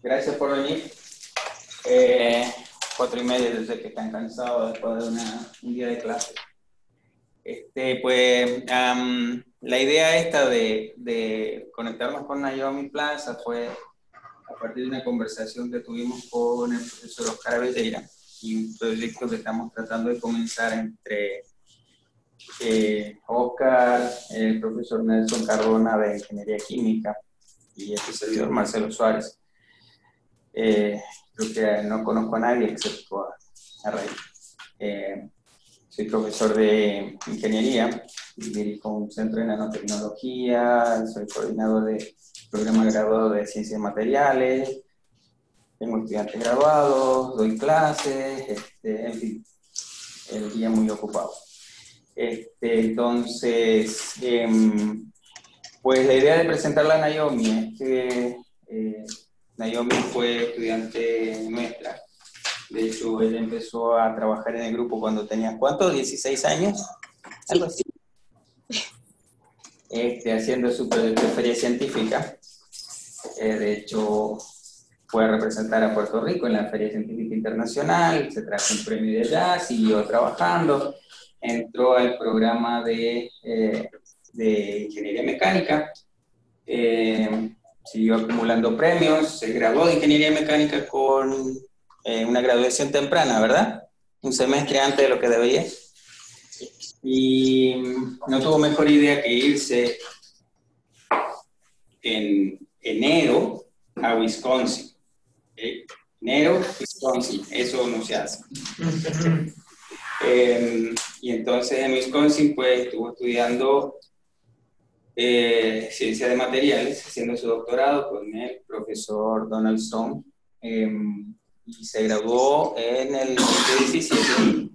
Gracias por venir. 4:30, desde que están cansados después de un día de clase. La idea esta de conectarnos con Naomi Plaza fue a partir de una conversación que tuvimos con el profesor Oscar Abelleira y un proyecto que estamos tratando de comenzar entre Oscar, el profesor Nelson Cardona de Ingeniería Química y este servidor Marcelo Suárez. Creo que no conozco a nadie excepto a Rey. Soy profesor de ingeniería, dirijo un centro de nanotecnología, soy coordinador de programa graduado de ciencias materiales, tengo estudiantes graduados, doy clases, en fin, el día muy ocupado. Entonces, pues la idea de presentarla a Naomi es que Naomi fue estudiante nuestra. De hecho, ella empezó a trabajar en el grupo cuando tenía, ¿cuánto? ¿16 años? Algo así. Haciendo su proyecto de feria científica. De hecho, fue a representar a Puerto Rico en la Feria Científica Internacional, se trajo un premio de allá, siguió trabajando, entró al programa de Ingeniería Mecánica, siguió acumulando premios, se graduó de Ingeniería Mecánica con una graduación temprana, ¿verdad? Un semestre antes de lo que debía. Y no tuvo mejor idea que irse en enero a Wisconsin. Enero, Wisconsin, eso no se hace. Y entonces en Wisconsin pues estuvo estudiando ciencia de materiales, haciendo su doctorado con el profesor Donald Stone. Y se graduó en el 2017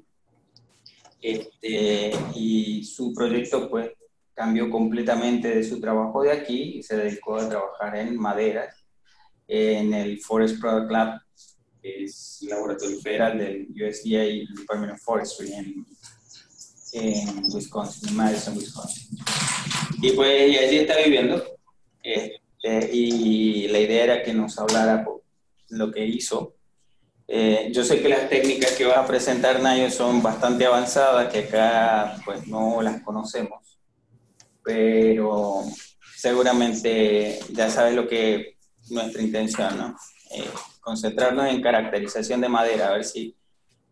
y su proyecto pues cambió completamente de su trabajo de aquí y se dedicó a trabajar en maderas en el Forest Product Lab, que es el laboratorio federal del USDA y el Department of Forestry en Wisconsin, en Madison, Wisconsin. Y pues allí está viviendo y la idea era que nos hablara por lo que hizo. Yo sé que las técnicas que vas a presentar, Nayo, son bastante avanzadas, que acá pues no las conocemos, pero seguramente ya sabes lo que nuestra intención, ¿no? Concentrarnos en caracterización de madera, a ver si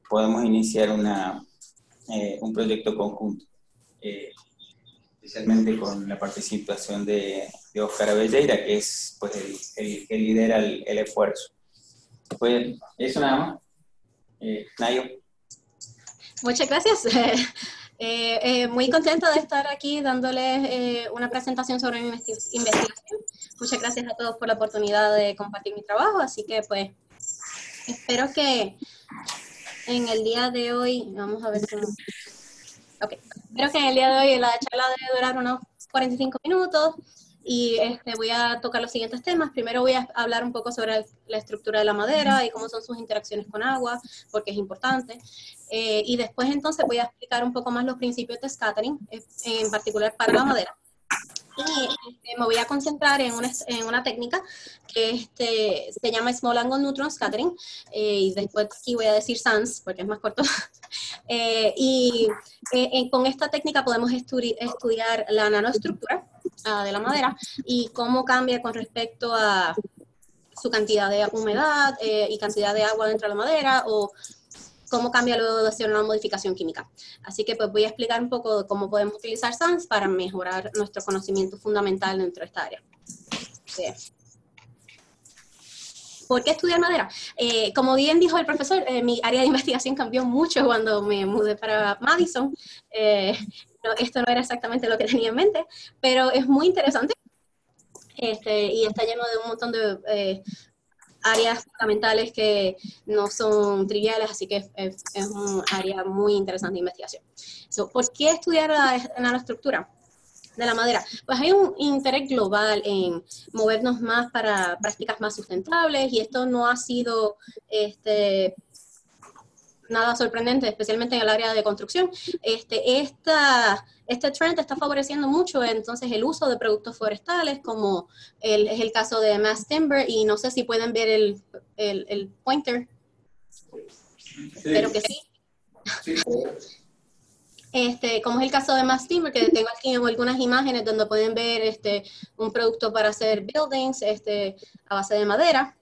podemos iniciar un proyecto conjunto, especialmente con la participación de Oscar Abelleira, que es pues, el que lidera el esfuerzo. Pues eso nada más. Nayo. Muchas gracias. Muy contenta de estar aquí dándoles una presentación sobre mi investigación. Muchas gracias a todos por la oportunidad de compartir mi trabajo, así que pues espero que en el día de hoy, vamos a ver cómo... Ok, espero que en el día de hoy la charla debe durar unos 45 minutos y voy a tocar los siguientes temas. Primero voy a hablar un poco sobre la estructura de la madera y cómo son sus interacciones con agua, porque es importante. Y después entonces voy a explicar un poco más los principios de scattering, en particular para la madera. Y me voy a concentrar en una técnica que se llama Small Angle Neutron Scattering, y después aquí voy a decir SANS porque es más corto. Con esta técnica podemos estudiar la nanoestructura de la madera y cómo cambia con respecto a su cantidad de humedad y cantidad de agua dentro de la madera, o cómo cambia luego de hacer una modificación química. Así que pues voy a explicar un poco de cómo podemos utilizar SANS para mejorar nuestro conocimiento fundamental dentro de esta área. Bien. ¿Por qué estudiar madera? Como bien dijo el profesor, mi área de investigación cambió mucho cuando me mudé para Madison. Esto no era exactamente lo que tenía en mente, pero es muy interesante y está lleno de un montón de áreas fundamentales que no son triviales, así que es un área muy interesante de investigación. ¿Por qué estudiar la nanoestructura de la madera? Pues hay un interés global en movernos más para prácticas más sustentables, y esto no ha sido nada sorprendente, especialmente en el área de construcción. Este trend está favoreciendo mucho entonces el uso de productos forestales, como es el caso de mass timber, y no sé si pueden ver el pointer, pero que sí. Sí. Como es el caso de mass timber, que tengo aquí algunas imágenes donde pueden ver un producto para hacer buildings a base de madera.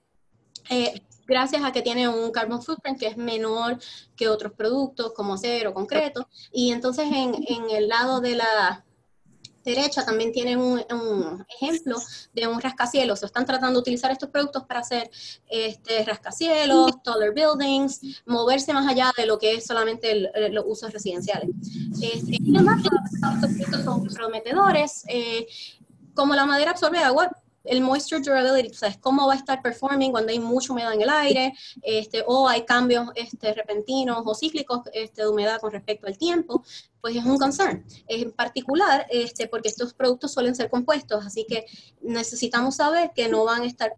Gracias a que tiene un carbon footprint que es menor que otros productos como acero, concreto, y entonces en el lado de la derecha también tienen un ejemplo de un rascacielos. Están tratando de utilizar estos productos para hacer rascacielos, taller buildings, moverse más allá de lo que es solamente los usos residenciales. Y además, estos productos son muy prometedores. Como la madera absorbe agua, el moisture durability, ¿sabes? Cómo va a estar performing cuando hay mucha humedad en el aire, o hay cambios repentinos o cíclicos de humedad con respecto al tiempo, pues es un concern. En particular, porque estos productos suelen ser compuestos, así que necesitamos saber que no van a estar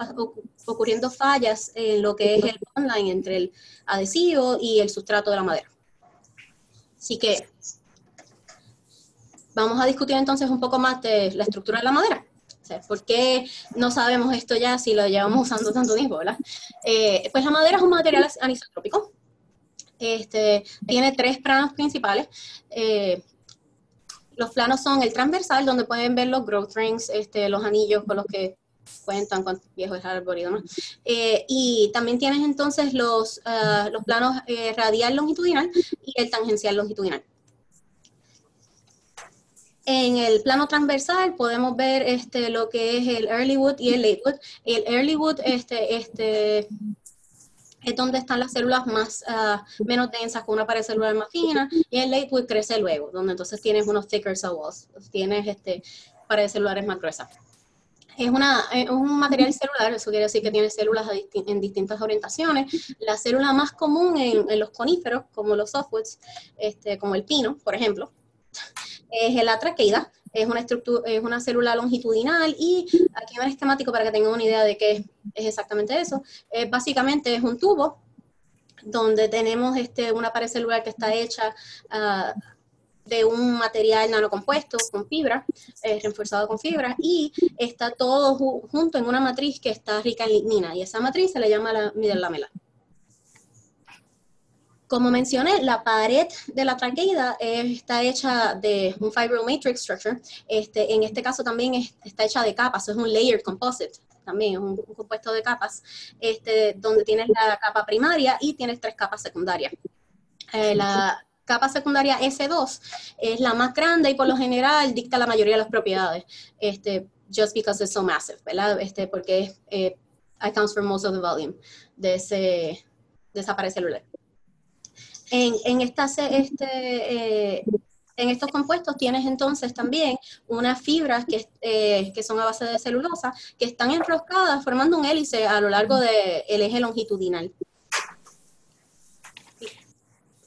ocurriendo fallas en lo que es el bondline entre el adhesivo y el sustrato de la madera. Así que vamos a discutir entonces un poco más de la estructura de la madera. ¿Por qué no sabemos esto ya si lo llevamos usando tanto tiempo, verdad? Pues la madera es un material anisotrópico. Tiene 3 planos principales. Los planos son el transversal, donde pueden ver los growth rings, los anillos con los que cuentan cuánto viejo es el árbol y demás. Y también tienes entonces los planos radial longitudinal y el tangencial longitudinal. En el plano transversal podemos ver lo que es el early wood y el late wood. El early wood es donde están las células menos densas, con una pared celular más fina, y el late wood crece luego, donde entonces tienes unos thicker cell walls, tienes paredes celulares más gruesas. Es un material celular, eso quiere decir que tiene células en distintas orientaciones. La célula más común en los coníferos, como los softwoods, como el pino, por ejemplo, es la traqueida, es una célula longitudinal, y aquí en el esquemático para que tengan una idea de qué es exactamente eso. Básicamente es un tubo donde tenemos una pared celular que está hecha de un material nanocompuesto con fibra, reforzado con fibra, y está todo junto en una matriz que está rica en lignina, y esa matriz se le llama la middle lamela. Como mencioné, la pared de la traqueida está hecha de un fibromatrix structure. En este caso también está hecha de capas, es un layered composite, también es un compuesto de capas, donde tienes la capa primaria y tienes 3 capas secundarias. La capa secundaria S2 es la más grande y por lo general dicta la mayoría de las propiedades, just because it's so massive, ¿verdad? Porque accounts for most of the volume de esa pared celular. En estos compuestos tienes entonces también unas fibras que son a base de celulosa, que están enroscadas formando un hélice a lo largo del eje longitudinal.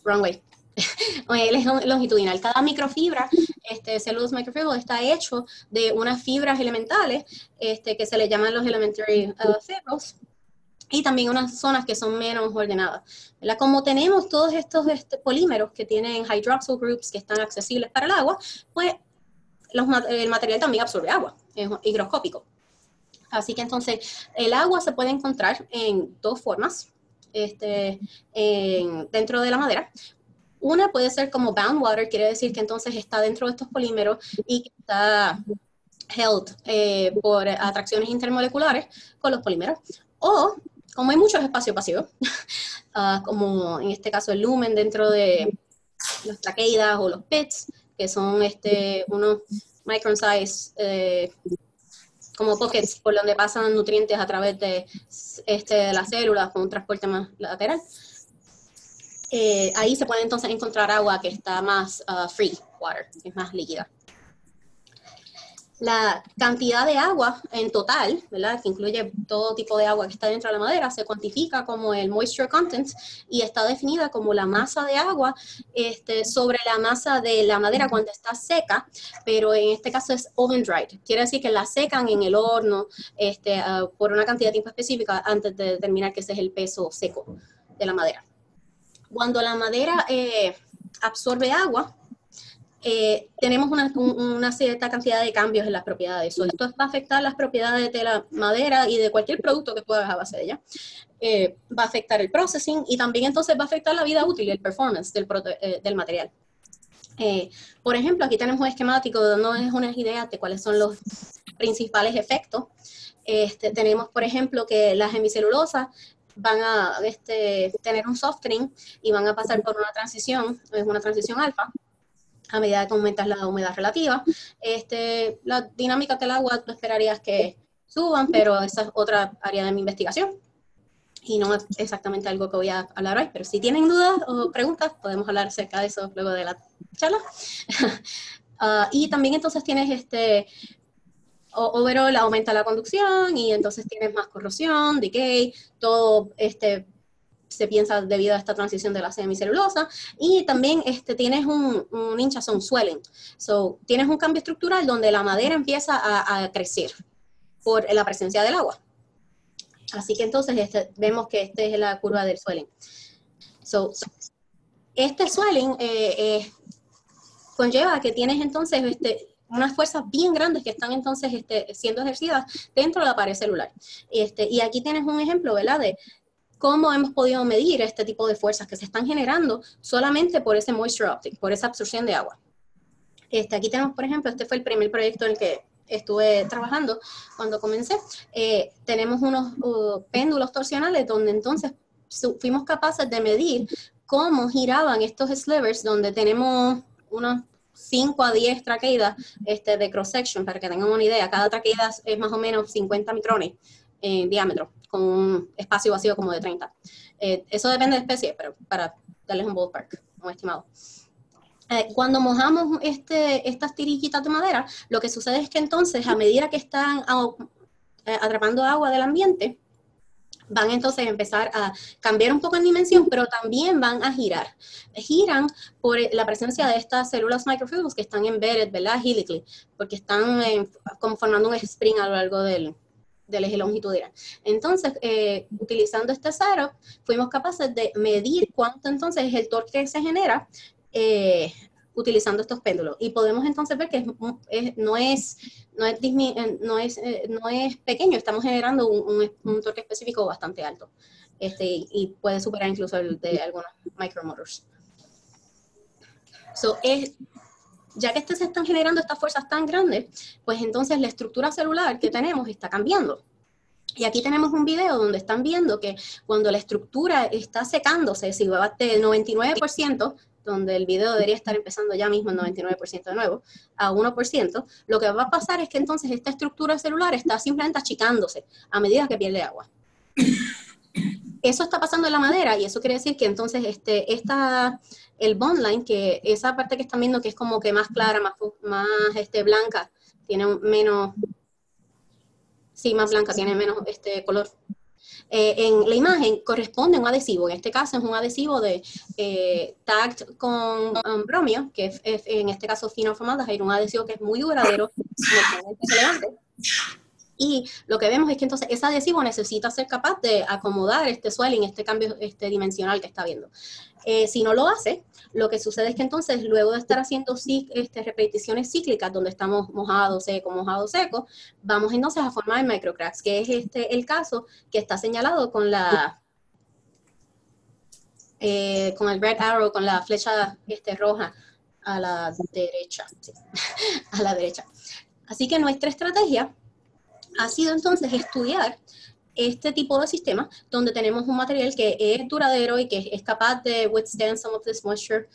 Wrong way. El eje longitudinal. Cada microfibra, cellulose microfibril, está hecho de unas fibras elementales que se le llaman los elementary fibrils, y también unas zonas que son menos ordenadas, ¿verdad? Como tenemos todos estos polímeros que tienen hydroxyl groups que están accesibles para el agua, pues el material también absorbe agua, es higroscópico. Así que entonces el agua se puede encontrar en 2 formas dentro de la madera. Una puede ser como bound water, quiere decir que entonces está dentro de estos polímeros y que está held por atracciones intermoleculares con los polímeros. O, como hay muchos espacios pasivos, como en este caso el lumen dentro de las traqueidas o los pits, que son unos micron size como pockets por donde pasan nutrientes a través de las células con un transporte más lateral. Ahí se puede entonces encontrar agua que está más free water, es más líquida. La cantidad de agua en total, ¿verdad?, que incluye todo tipo de agua que está dentro de la madera, se cuantifica como el moisture content y está definida como la masa de agua sobre la masa de la madera cuando está seca, pero en este caso es oven dried. Quiere decir que la secan en el horno por una cantidad de tiempo específica antes de determinar que ese es el peso seco de la madera. Cuando la madera absorbe agua, tenemos una cierta cantidad de cambios en las propiedades. Esto va a afectar las propiedades de la madera y de cualquier producto que puedas a base de ella. Va a afectar el processing y también entonces va a afectar la vida útil y el performance del material. Por ejemplo, aquí tenemos un esquemático dándonos unas ideas de cuáles son los principales efectos. Tenemos, por ejemplo, que las hemicelulosas van a tener un softering y van a pasar por una transición, es una transición alfa, a medida que aumentas la humedad relativa. La dinámica del agua tú esperarías que suban, pero esa es otra área de mi investigación y no es exactamente algo que voy a hablar hoy, pero si tienen dudas o preguntas, podemos hablar acerca de eso luego de la charla. Y también entonces tienes overall aumenta la conducción y entonces tienes más corrosión, decay, todo se piensa debido a esta transición de la semicelulosa, y también tienes un hinchazón, swelling. So, tienes un cambio estructural donde la madera empieza a crecer por la presencia del agua. Así que entonces vemos que esta es la curva del swelling. So, este swelling conlleva que tienes entonces unas fuerzas bien grandes que están entonces siendo ejercidas dentro de la pared celular. Y aquí tienes un ejemplo, ¿verdad?, de cómo hemos podido medir este tipo de fuerzas que se están generando solamente por ese moisture uptake, por esa absorción de agua. Aquí tenemos, por ejemplo, este fue el primer proyecto en el que estuve trabajando cuando comencé. Tenemos unos péndulos torsionales donde entonces fuimos capaces de medir cómo giraban estos slivers, donde tenemos unos 5 a 10 traqueidas de cross-section, para que tengan una idea. Cada traqueida es más o menos 50 micrones en diámetro, con un espacio vacío como de 30. Eso depende de especie, pero para darles un ballpark, un estimado. Cuando mojamos estas tirillitas de madera, lo que sucede es que entonces, a medida que están atrapando agua del ambiente, van entonces a empezar a cambiar un poco en dimensión, pero también van a girar. Giran por la presencia de estas células microfibrils que están embedded, ¿verdad?, helically, porque están como formando un spring a lo largo del eje longitudinal. Entonces, utilizando este setup, fuimos capaces de medir cuánto entonces es el torque que se genera utilizando estos péndulos. Y podemos entonces ver que no es pequeño, estamos generando un torque específico bastante alto. Y puede superar incluso el de algunos micromotors. So, ya que se están generando estas fuerzas tan grandes, pues entonces la estructura celular que tenemos está cambiando. Y aquí tenemos un video donde están viendo que cuando la estructura está secándose, si va del 99%, donde el video debería estar empezando ya mismo el 99% de nuevo, a 1%, lo que va a pasar es que entonces esta estructura celular está simplemente achicándose a medida que pierde agua. Eso está pasando en la madera y eso quiere decir que entonces el bond line, que esa parte que están viendo que es como que más clara, más blanca, tiene menos, sí, más blanca, tiene menos color. En la imagen corresponde a un adhesivo, en este caso es un adhesivo de tagged con bromio, que es en este caso fenoformaldehyde, un adhesivo que es muy duradero, relevante. Y lo que vemos es que entonces ese adhesivo necesita ser capaz de acomodar este swelling, este cambio dimensional que está viendo. Si no lo hace, lo que sucede es que entonces luego de estar haciendo repeticiones cíclicas donde estamos mojado, seco, vamos entonces a formar microcracks, que es el caso que está señalado con con el red arrow, con la flecha roja a la derecha. Sí, a la derecha. Así que nuestra estrategia ha sido entonces estudiar este tipo de sistema donde tenemos un material que es duradero y que es capaz de withstand some of this moisture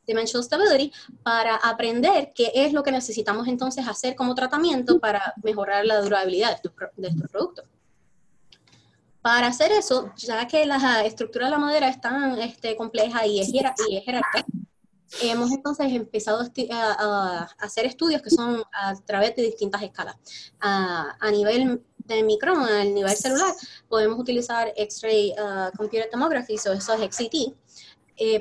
dimensional stability, para aprender qué es lo que necesitamos entonces hacer como tratamiento para mejorar la durabilidad de estos productos. Para hacer eso, ya que la estructura de la madera es tan compleja y es jerárquica, hemos entonces empezado a hacer estudios que son a través de distintas escalas. A nivel de micrón, a nivel celular, podemos utilizar X-ray Computed Tomography, eso es XCT,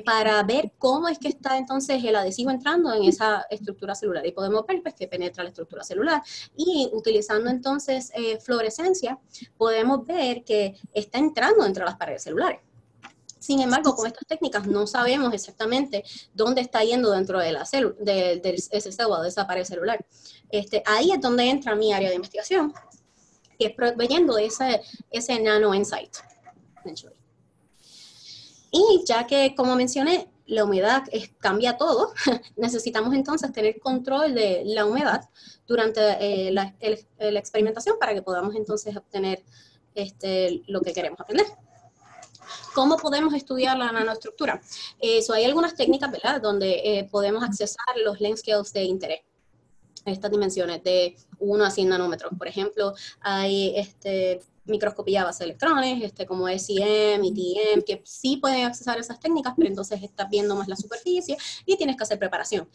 para ver cómo es que está entonces el adhesivo entrando en esa estructura celular. Y podemos ver pues, que penetra la estructura celular. Y utilizando entonces fluorescencia, podemos ver que está entrando dentro de las paredes celulares. Sin embargo, con estas técnicas no sabemos exactamente dónde está yendo dentro de la célula, de ese esa pared celular. Ahí es donde entra mi área de investigación, que es proveyendo ese nano insight. Y ya que, como mencioné, la humedad cambia todo, necesitamos entonces tener control de la humedad durante la experimentación para que podamos entonces obtener lo que queremos aprender. ¿Cómo podemos estudiar la nanoestructura? Hay algunas técnicas, ¿verdad?, donde podemos accesar los length scales de interés. Estas dimensiones de 1 a 100 nanómetros. Por ejemplo, hay microscopía a base de electrones, como SEM y TEM, que sí pueden accesar esas técnicas, pero entonces estás viendo más la superficie y tienes que hacer preparación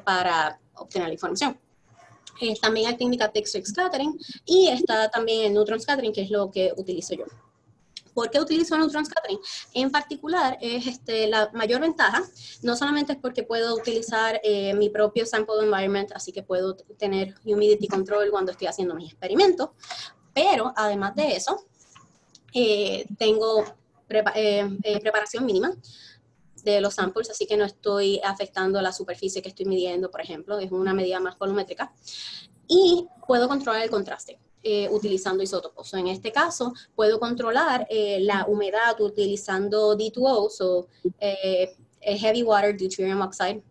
para obtener la información. También hay técnicas de X-ray scattering y está también el neutron scattering, que es lo que utilizo yo. ¿Por qué utilizo neutron scattering? En particular, es la mayor ventaja, no solamente es porque puedo utilizar mi propio sample environment, así que puedo tener humidity control cuando estoy haciendo mis experimentos, pero además de eso, tengo preparación mínima de los samples, así que no estoy afectando la superficie que estoy midiendo, por ejemplo, es una medida más volumétrica, y puedo controlar el contraste. Utilizando isótopos. En este caso, puedo controlar la humedad utilizando D2O, Heavy Water Deuterium Oxide,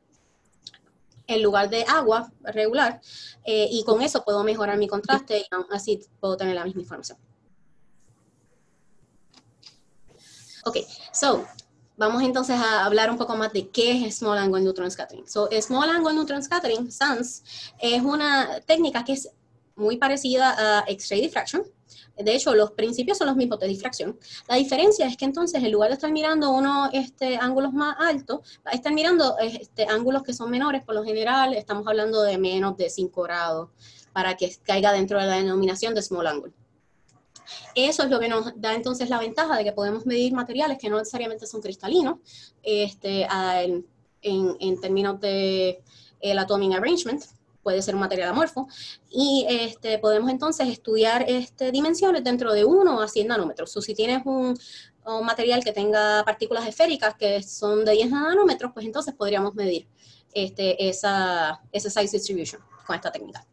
en lugar de agua regular, y con eso puedo mejorar mi contraste y así puedo tener la misma información. Ok, vamos entonces a hablar un poco más de qué es Small Angle Neutron Scattering. Small Angle Neutron Scattering, SANS, es una técnica que es muy parecida a X-ray diffraction. De hecho, los principios son los mismos de difracción. La diferencia es que entonces, en lugar de estar mirando unos ángulos más altos, va a estar mirando ángulos que son menores. Por lo general, estamos hablando de menos de 5 grados para que caiga dentro de la denominación de small angle. Eso es lo que nos da entonces la ventaja de que podemos medir materiales que no necesariamente son cristalinos en términos de el atomic arrangement. Puede ser un material amorfo, y podemos entonces estudiar dimensiones dentro de 1 a 100 nanómetros. Si tienes un material que tenga partículas esféricas que son de 10 nanómetros, pues entonces podríamos medir esa size distribution con esta técnica.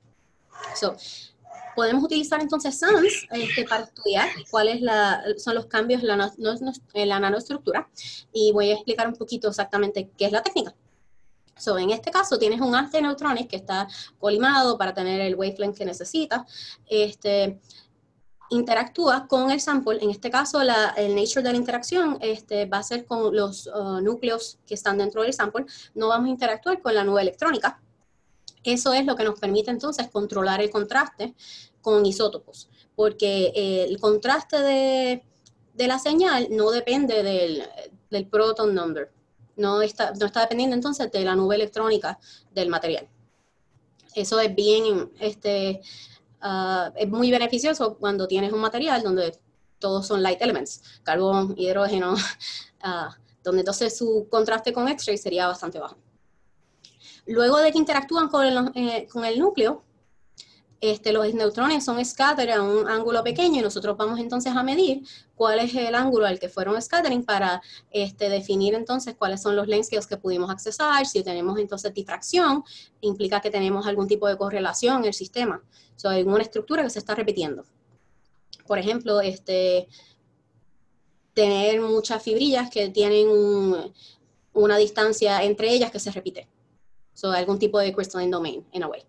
Podemos utilizar entonces SANS para estudiar cuáles son los cambios en la nanoestructura, y voy a explicar un poquito exactamente qué es la técnica. En este caso tienes un haz de neutrones que está colimado para tener el wavelength que necesitas. Interactúa con el sample. En este caso, el nature de la interacción va a ser con los núcleos que están dentro del sample. No vamos a interactuar con la nube electrónica. Eso es lo que nos permite entonces controlar el contraste con isótopos, porque el contraste de la señal no depende del proton number. No está dependiendo entonces de la nube electrónica del material. Eso es bien, es muy beneficioso cuando tienes un material donde todos son light elements, carbón, hidrógeno, donde entonces su contraste con X-ray sería bastante bajo. Luego de que interactúan con el núcleo, los neutrones son scattered a un ángulo pequeño, y nosotros vamos entonces a medir cuál es el ángulo al que fueron scattering para definir entonces cuáles son los length scales que pudimos accesar. Si tenemos entonces difracción, implica que tenemos algún tipo de correlación en el sistema. Hay una estructura que se está repitiendo. Por ejemplo, tener muchas fibrillas que tienen una distancia entre ellas que se repite. Algún tipo de crystalline domain, in a way.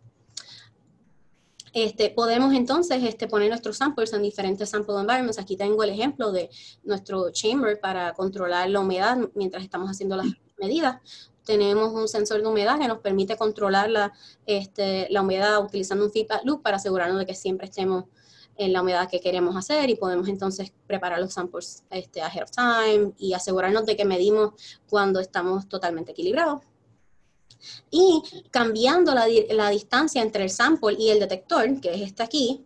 Podemos entonces poner nuestros samples en diferentes sample environments. Aquí tengo el ejemplo de nuestro chamber para controlar la humedad mientras estamos haciendo las medidas. Tenemos un sensor de humedad que nos permite controlar la humedad utilizando un feedback loop para asegurarnos de que siempre estemos en la humedad que queremos hacer, y podemos entonces preparar los samples ahead of time y asegurarnos de que medimos cuando estamos totalmente equilibrados. Y cambiando la distancia entre el sample y el detector, que es aquí,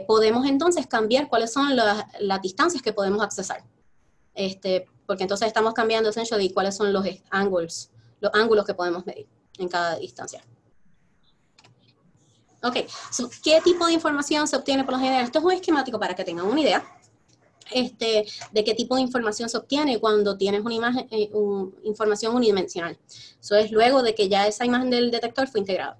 podemos entonces cambiar cuáles son las distancias que podemos accesar. Porque entonces estamos cambiando essentially cuáles son los ángulos que podemos medir en cada distancia. Ok, ¿qué tipo de información se obtiene por lo general? Esto es un esquemático para que tengan una idea. de qué tipo de información se obtiene cuando tienes una imagen, información unidimensional. Eso es luego de que ya esa imagen del detector fue integrada.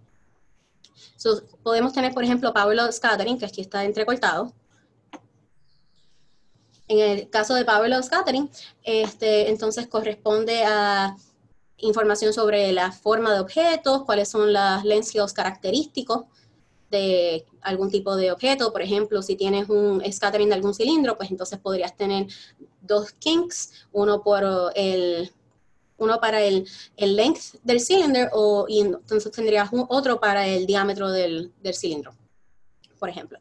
So, podemos tener, por ejemplo, power law scattering, que aquí está entrecortado. En el caso de power law scattering, entonces corresponde a información sobre la forma de objetos, cuáles son las length scales característicos de algún tipo de objeto. Por ejemplo, si tienes un scattering de algún cilindro, pues entonces podrías tener dos kinks, uno para el length del cilindro y entonces tendrías otro para el diámetro del cilindro, por ejemplo.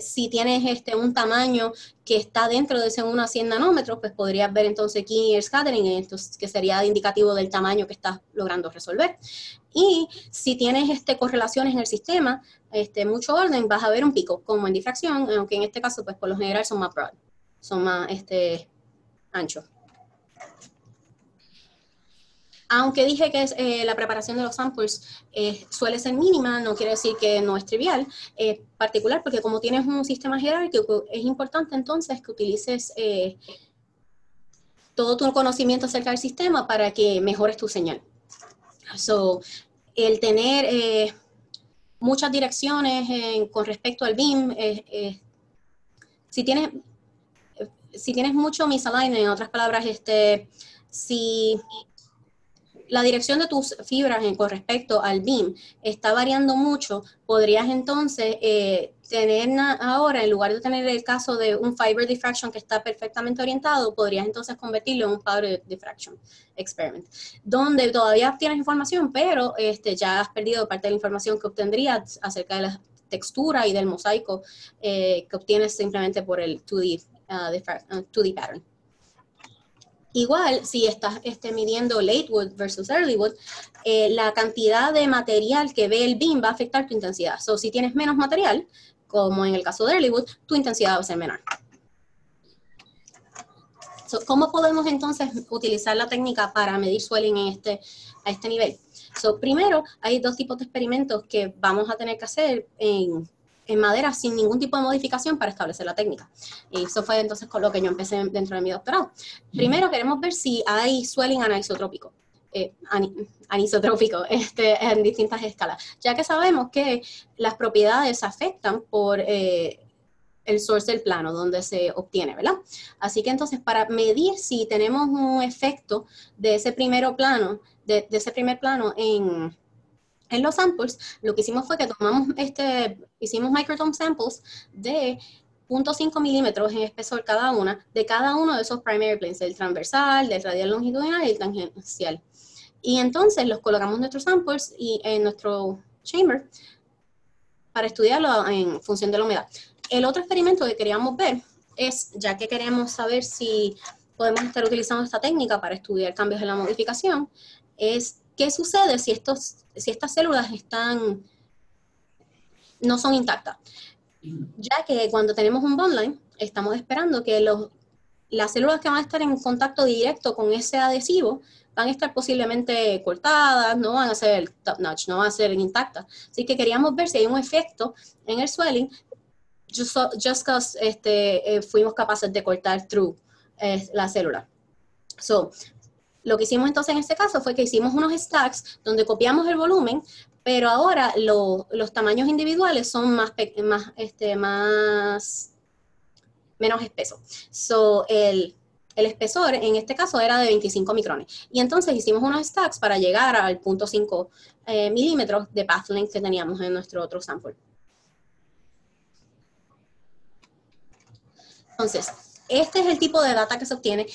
Si tienes un tamaño que está dentro de ese 1 a 100 nanómetros, pues podrías ver entonces linear scattering, entonces, que sería indicativo del tamaño que estás logrando resolver. Y si tienes correlaciones en el sistema, mucho orden, vas a ver un pico, como en difracción, aunque en este caso, pues por lo general son más broad, son más anchos. Aunque dije que la preparación de los samples suele ser mínima, no quiere decir que no es trivial, particular, porque como tienes un sistema jerárquico, es importante entonces que utilices todo tu conocimiento acerca del sistema para que mejores tu señal. So, el tener muchas direcciones con respecto al beam, si tienes mucho misalignment, en otras palabras, si la dirección de tus fibras con respecto al beam está variando mucho, podrías entonces tener ahora, en lugar de tener el caso de un fiber diffraction que está perfectamente orientado, podrías entonces convertirlo en un powder diffraction experiment, donde todavía tienes información, pero ya has perdido parte de la información que obtendrías acerca de la textura y del mosaico que obtienes simplemente por el 2D pattern. Igual, si estás midiendo late wood versus early wood, la cantidad de material que ve el beam va a afectar tu intensidad. So, si tienes menos material, como en el caso de early wood, tu intensidad va a ser menor. So, ¿cómo podemos entonces utilizar la técnica para medir swelling a este nivel? So, primero, hay dos tipos de experimentos que vamos a tener que hacer en madera sin ningún tipo de modificación para establecer la técnica. Y eso fue entonces con lo que yo empecé dentro de mi doctorado. Primero queremos ver si hay swelling anisotrópico. En distintas escalas, ya que sabemos que las propiedades se afectan por el source del plano donde se obtiene, ¿verdad? Así que entonces para medir si tenemos un efecto de ese primer plano, en los samples, lo que hicimos fue que hicimos microtome samples de 0.5 milímetros en espesor cada una, de cada uno de esos primary planes, del transversal, del radial longitudinal y el tangencial. Y entonces los colocamos en nuestros samples y en nuestro chamber para estudiarlo en función de la humedad. El otro experimento que queríamos ver es, ya que queremos saber si podemos estar utilizando esta técnica para estudiar cambios en la modificación, es qué sucede si estas células no son intactas. Ya que cuando tenemos un bond line, estamos esperando que las células que van a estar en contacto directo con ese adhesivo van a estar posiblemente cortadas, no van a ser top notch, no van a ser intactas. Así que queríamos ver si hay un efecto en el swelling, just because fuimos capaces de cortar through la célula. So, lo que hicimos entonces en este caso fue que hicimos unos stacks donde copiamos el volumen, pero ahora los tamaños individuales son menos espesos. So, el espesor en este caso era de 25 micrones. Y entonces hicimos unos stacks para llegar al 0.5 milímetros de path length que teníamos en nuestro otro sample. Entonces, este es el tipo de data que se obtiene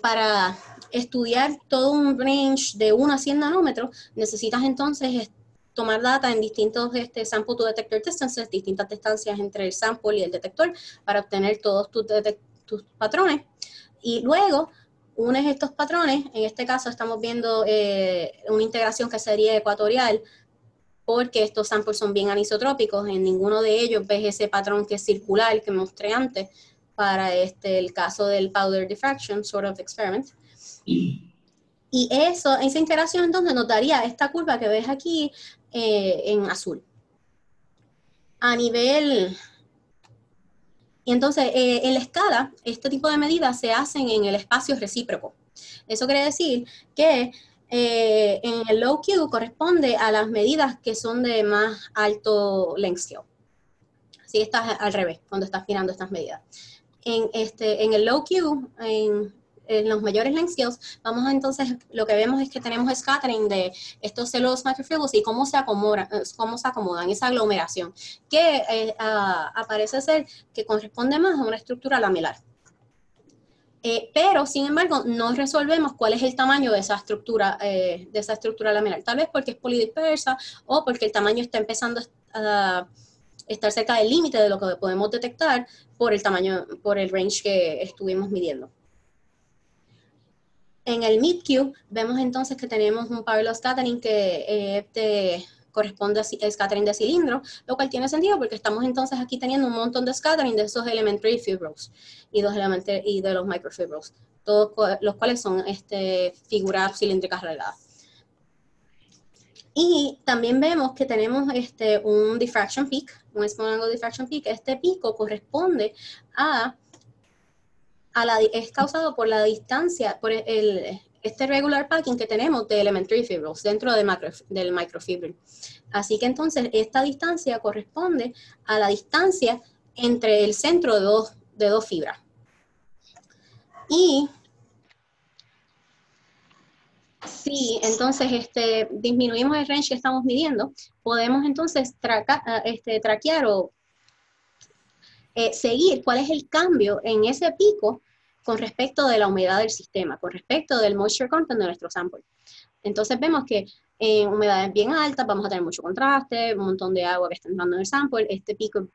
para estudiar todo un range de 1 a 100 nanómetros. Necesitas entonces tomar data en distintos sample to detector distances, distintas distancias entre el sample y el detector para obtener todos tus patrones. Y luego, unes estos patrones, en este caso estamos viendo una integración que sería ecuatorial, porque estos samples son bien anisotrópicos, en ninguno de ellos ves ese patrón que es circular que mostré antes para el caso del powder diffraction sort of experiment. Y esa integración entonces nos daría esta curva que ves aquí en azul. A nivel Y entonces, en la escala, este tipo de medidas se hacen en el espacio recíproco. Eso quiere decir que en el low Q corresponde a las medidas que son de más alto length scale. Así estás al revés cuando estás mirando estas medidas. En el low Q, en los mayores length scales, entonces, lo que vemos es que tenemos scattering de estos cellulose microfibrils y cómo se acomodan esa aglomeración, que parece ser que corresponde más a una estructura lamelar. Pero, sin embargo, no resolvemos cuál es el tamaño de esa estructura lamelar. Tal vez porque es polidispersa o porque el tamaño está empezando a estar cerca del límite de lo que podemos detectar por el tamaño, por el range que estuvimos midiendo. En el mid-Q vemos entonces que tenemos un parallel scattering que corresponde a scattering de cilindro, lo cual tiene sentido porque estamos entonces aquí teniendo un montón de scattering de esos elementary fibrils y de los microfibrils, todos los cuales son figuras cilíndricas regladas. Y también vemos que tenemos un diffraction peak, un small angle diffraction peak. Este pico corresponde es causado por la distancia, por este regular packing que tenemos de elementary fibrils dentro del microfibril. Así que entonces esta distancia corresponde a la distancia entre el centro de dos fibras. Y si entonces disminuimos el range que estamos midiendo, podemos entonces traquear o seguir cuál es el cambio en ese pico con respecto de la humedad del sistema, con respecto del moisture content de nuestro sample. Entonces vemos que en humedades bien altas vamos a tener mucho contraste, un montón de agua que está entrando en el sample, este pico es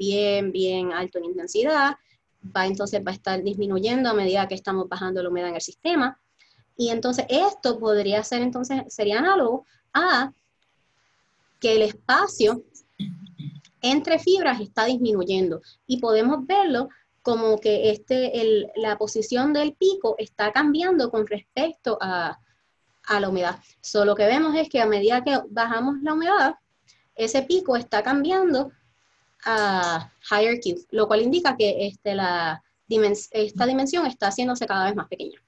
bien alto en intensidad, entonces va a estar disminuyendo a medida que estamos bajando la humedad en el sistema. Y entonces esto sería análogo a que el espacio entre fibras está disminuyendo y podemos verlo como que la posición del pico está cambiando con respecto a la humedad. Lo que vemos es que a medida que bajamos la humedad, ese pico está cambiando a higher Q, lo cual indica que esta dimensión está haciéndose cada vez más pequeña.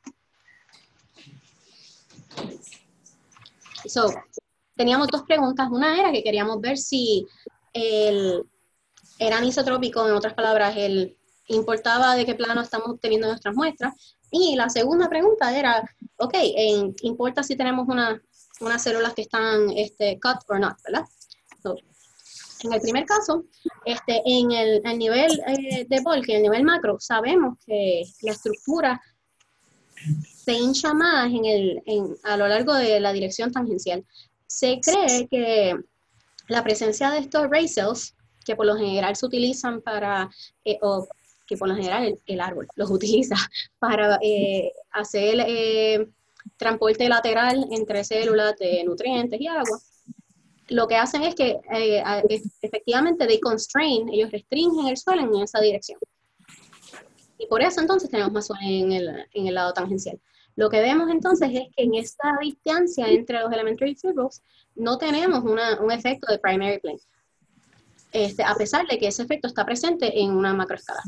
Teníamos dos preguntas. Una era que queríamos ver si era anisotrópico, en otras palabras, importaba de qué plano estamos obteniendo nuestras muestras. Y la segunda pregunta era, ok, importa si tenemos unas células que están cut or not, ¿verdad? En el primer caso, en el nivel de bulk, en el nivel macro, sabemos que la estructura se hincha más a lo largo de la dirección tangencial. Se cree que la presencia de estos ray cells, que por lo general se utilizan o que por lo general el árbol los utiliza para hacer transporte lateral entre células de nutrientes y agua, lo que hacen es que efectivamente ellos restringen el suelo en esa dirección. Y por eso entonces tenemos más suelo en el lado tangencial. Lo que vemos entonces es que en esta distancia entre los elementary fibrils no tenemos un efecto de primary plane, a pesar de que ese efecto está presente en una macroescala.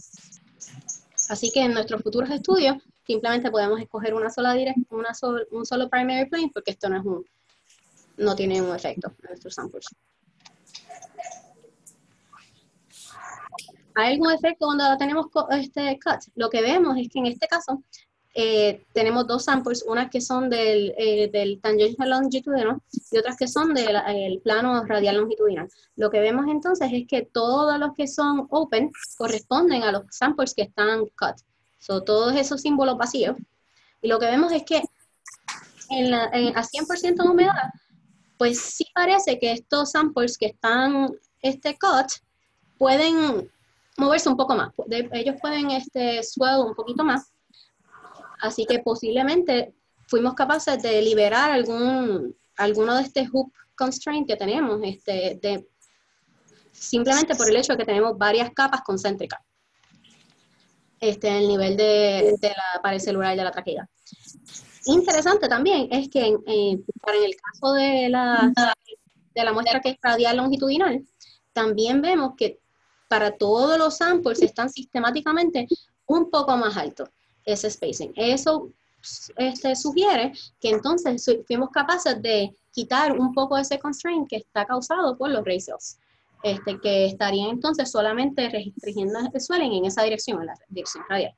Así que en nuestros futuros estudios simplemente podemos escoger un solo primary plane porque esto no tiene un efecto en nuestros samples. ¿Hay algún efecto cuando tenemos cut? Lo que vemos es que en este caso tenemos dos samples, unas que son del tangential longitudinal y otras que son del plano radial longitudinal. Lo que vemos entonces es que todos los que son open corresponden a los samples que están cut. Todos esos símbolos vacíos. Y lo que vemos es que a 100% de humedad, pues sí parece que estos samples que están cut pueden moverse un poco más. Ellos pueden swell un poquito más. Así que posiblemente fuimos capaces de liberar alguno de este hoop constraint que tenemos, simplemente por el hecho de que tenemos varias capas concéntricas en el nivel de la pared celular de la traqueida. Interesante también es que en el caso de la muestra que es radial longitudinal, también vemos que para todos los samples están sistemáticamente un poco más altos, ese spacing. Eso sugiere que entonces fuimos capaces de quitar un poco ese constraint que está causado por los ray cells, que estarían entonces solamente restringiendo el swelling en esa dirección, en la dirección radial.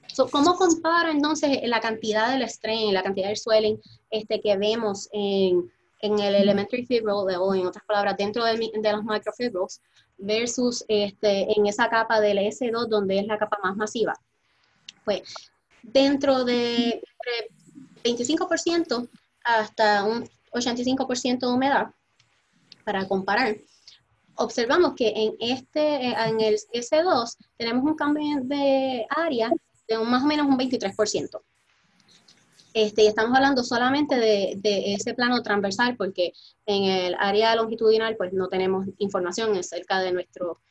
So, ¿cómo compara entonces la cantidad del strain, la cantidad del swelling que vemos en el elementary fibril, o en otras palabras, dentro de los microfibrils, versus en esa capa del S2, donde es la capa más masiva? Pues dentro de 25% hasta un 85% de humedad, para comparar, observamos que en el S2 tenemos un cambio de área de más o menos un 23%. Y estamos hablando solamente de ese plano transversal, porque en el área longitudinal pues no tenemos información acerca de nuestro,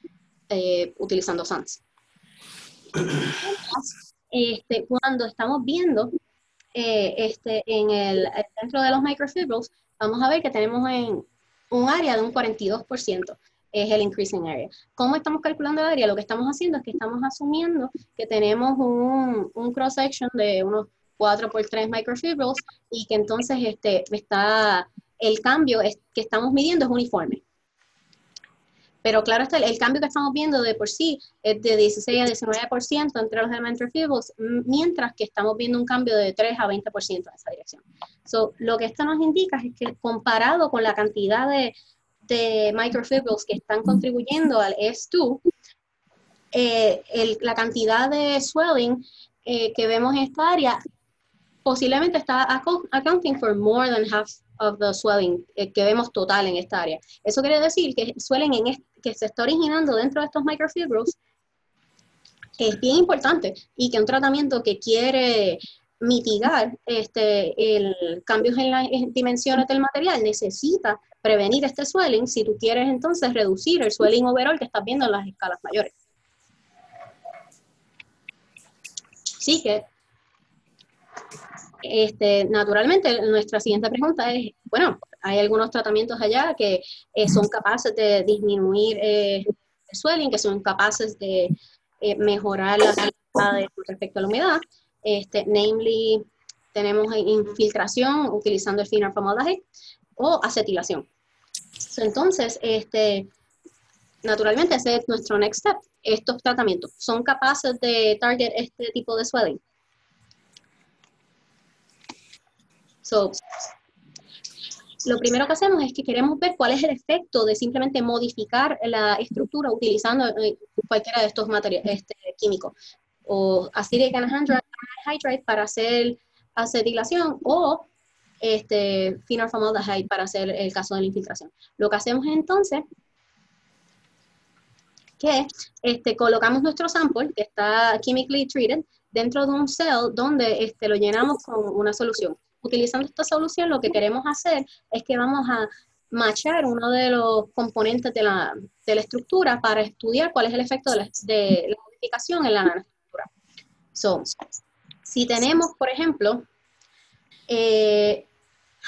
utilizando SANS. Cuando estamos viendo dentro de los microfibrils, vamos a ver que tenemos un área de un 42%. Es el increasing area. ¿Cómo estamos calculando el área? Lo que estamos haciendo es que estamos asumiendo que tenemos un cross-section de unos 4 por 3 microfibrils y que entonces el cambio que estamos midiendo es uniforme. Pero claro, el cambio que estamos viendo de por sí es de 16 a 19% entre los elementary fibrils, mientras que estamos viendo un cambio de 3 a 20% en esa dirección. So, lo que esto nos indica es que comparado con la cantidad de microfibrils que están contribuyendo al S2, la cantidad de swelling que vemos en esta área posiblemente está accounting for more than half of the swelling que vemos total en esta área. Eso quiere decir que swelling que se está originando dentro de estos microfibrils es bien importante y que un tratamiento que quiere mitigar cambios en las dimensiones del material necesita prevenir este swelling si tú quieres entonces reducir el swelling overall que estás viendo en las escalas mayores. Así que, naturalmente, nuestra siguiente pregunta es, bueno, hay algunos tratamientos allá que son capaces de disminuir el swelling, que son capaces de mejorar las habilidades con respecto a la humedad. Namely, tenemos infiltración utilizando el phenol formaldehyde o acetilación. Entonces, naturalmente, ese es nuestro next step. Estos tratamientos son capaces de target este tipo de swelling. So, lo primero que hacemos es que queremos ver cuál es el efecto de simplemente modificar la estructura utilizando cualquiera de estos materiales químicos, o acetic anhydride para hacer acetilación, o phenol formaldehyde para hacer el caso de la infiltración. Lo que hacemos entonces que colocamos nuestro sample, que está chemically treated, dentro de un cell donde lo llenamos con una solución. Utilizando esta solución, lo que queremos hacer es que vamos a matchar uno de los componentes de la estructura para estudiar cuál es el efecto de la modificación en la nanoestructura. So, si tenemos, por ejemplo,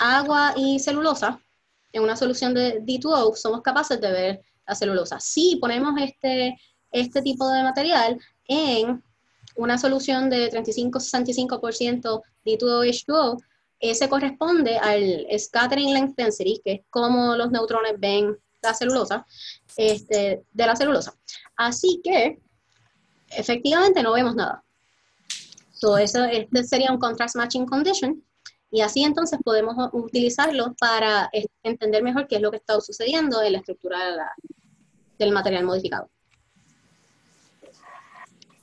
agua y celulosa en una solución de D2O, somos capaces de ver la celulosa. Si ponemos este tipo de material en una solución de 35-65% D2O-H2O, ese corresponde al scattering length density, que es como los neutrones ven la celulosa, de la celulosa. Así que, efectivamente, no vemos nada. So, este sería un contrast matching condition, y así entonces podemos utilizarlo para entender mejor qué es lo que está sucediendo en la estructura del material modificado.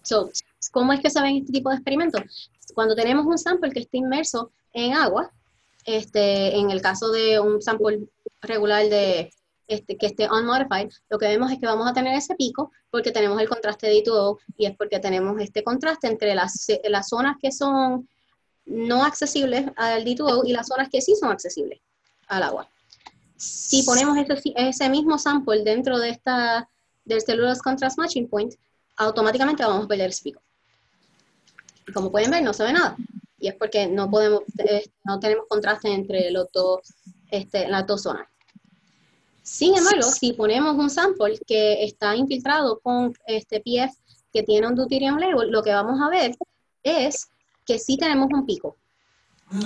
So, ¿cómo es que se ven este tipo de experimentos? Cuando tenemos un sample que esté inmerso en agua, en el caso de un sample regular que esté unmodified, lo que vemos es que vamos a tener ese pico porque tenemos el contraste de D2O, y es porque tenemos este contraste entre las zonas que son no accesibles al D2O y las zonas que sí son accesibles al agua. Si ponemos ese mismo sample dentro de del Cellulose Contrast Matching Point, automáticamente vamos a perder ese pico. Y como pueden ver, no se ve nada. Y es porque no tenemos contraste entre las dos zonas. Sin embargo, si ponemos un sample que está infiltrado con este PF que tiene un deuterium label, lo que vamos a ver es que sí tenemos un pico.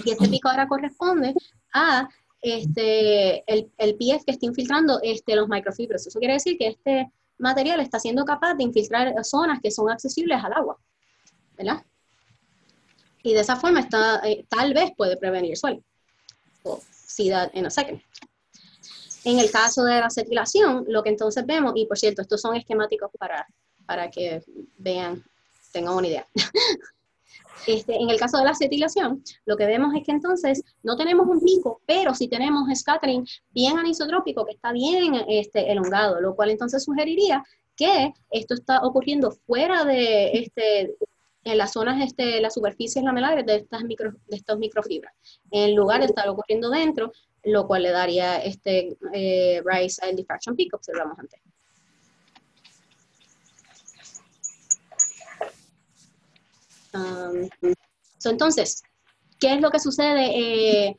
Y este pico ahora corresponde a el PF que está infiltrando los microfibras. Eso quiere decir que este material está siendo capaz de infiltrar zonas que son accesibles al agua, ¿verdad? Y de esa forma tal vez puede prevenir swelling. We'll see that in a second. En el caso de la acetilación, lo que entonces vemos, y por cierto, estos son esquemáticos para que vean, tengan una idea. En el caso de la acetilación, lo que vemos es que entonces no tenemos un pico, pero sí tenemos scattering bien anisotrópico, que está bien elongado, lo cual entonces sugeriría que esto está ocurriendo fuera de en las zonas, las superficies lamelares de estos microfibras, en lugar de estar ocurriendo dentro, lo cual le daría rise al diffraction peak que observamos antes. Entonces, ¿qué es lo que sucede?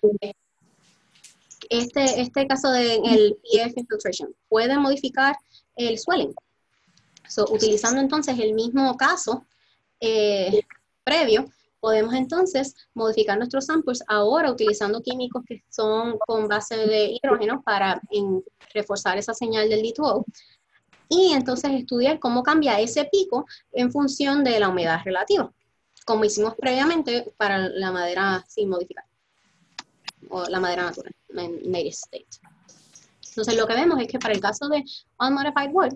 Este caso del PF infiltration puede modificar el swelling. Utilizando entonces el mismo caso previo, podemos entonces modificar nuestros samples ahora utilizando químicos que son con base de hidrógeno para reforzar esa señal del D2O. Y entonces estudiar cómo cambia ese pico en función de la humedad relativa, como hicimos previamente para la madera sin modificar, o la madera natural, en native state. Entonces lo que vemos es que para el caso de unmodified wood,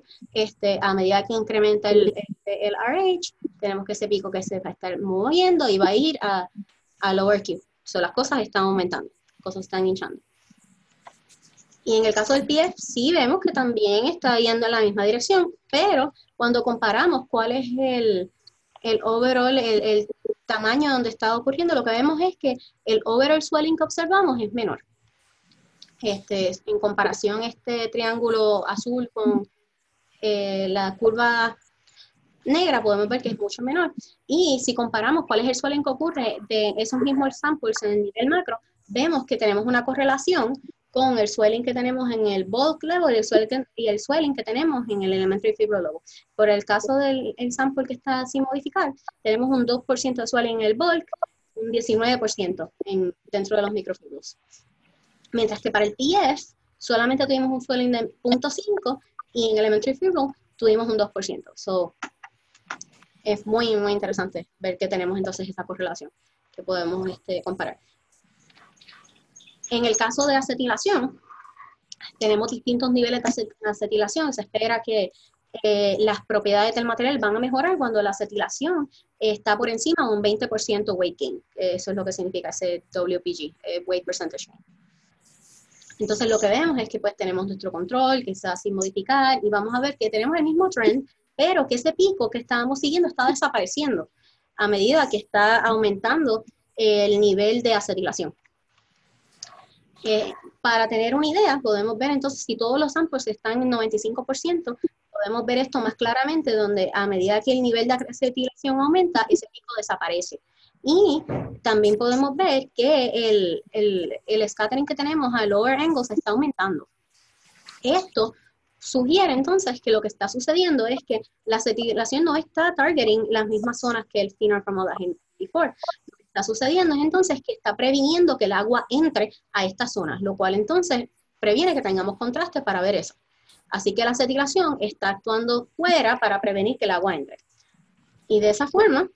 a medida que incrementa el RH, tenemos que ese pico que se va a estar moviendo y va a ir a lower Q. Las cosas están aumentando, las cosas están hinchando. Y en el caso del PF, sí vemos que también está yendo en la misma dirección, pero cuando comparamos cuál es el overall, el tamaño donde está ocurriendo, lo que vemos es que el overall swelling que observamos es menor. En comparación, este triángulo azul con la curva negra, podemos ver que es mucho menor. Y si comparamos cuál es el swelling que ocurre de esos mismos samples en el nivel macro, vemos que tenemos una correlación con el swelling que tenemos en el bulk level y el swelling que tenemos en el elementary fibro level. Por el caso del sample que está sin modificar, tenemos un 2% de swelling en el bulk, un 19% dentro de los microfibros. Mientras que para el PF solamente tuvimos un swelling de 0.5 y en elementary fibro tuvimos un 2%. Es muy, muy interesante ver que tenemos entonces esa correlación que podemos comparar. En el caso de acetilación, tenemos distintos niveles de acetilación. Se espera que las propiedades del material van a mejorar cuando la acetilación está por encima de un 20% weight gain. Eso es lo que significa ese WPG, weight percentage gain. Entonces lo que vemos es que pues tenemos nuestro control, que está sin modificar, y vamos a ver que tenemos el mismo trend, pero que ese pico que estábamos siguiendo está desapareciendo a medida que está aumentando el nivel de acetilación. Para tener una idea, podemos ver entonces si todos los samples están en 95%, podemos ver esto más claramente, donde a medida que el nivel de acetilación aumenta, ese pico desaparece. Y también podemos ver que el scattering que tenemos a lower angle se está aumentando. Esto sugiere entonces que lo que está sucediendo es que la acetilación no está targeting las mismas zonas que el thinner formaldehyde before. Lo que está sucediendo es entonces que está previniendo que el agua entre a estas zonas, lo cual entonces previene que tengamos contraste para ver eso. Así que la acetilación está actuando fuera para prevenir que el agua entre. Y de esa forma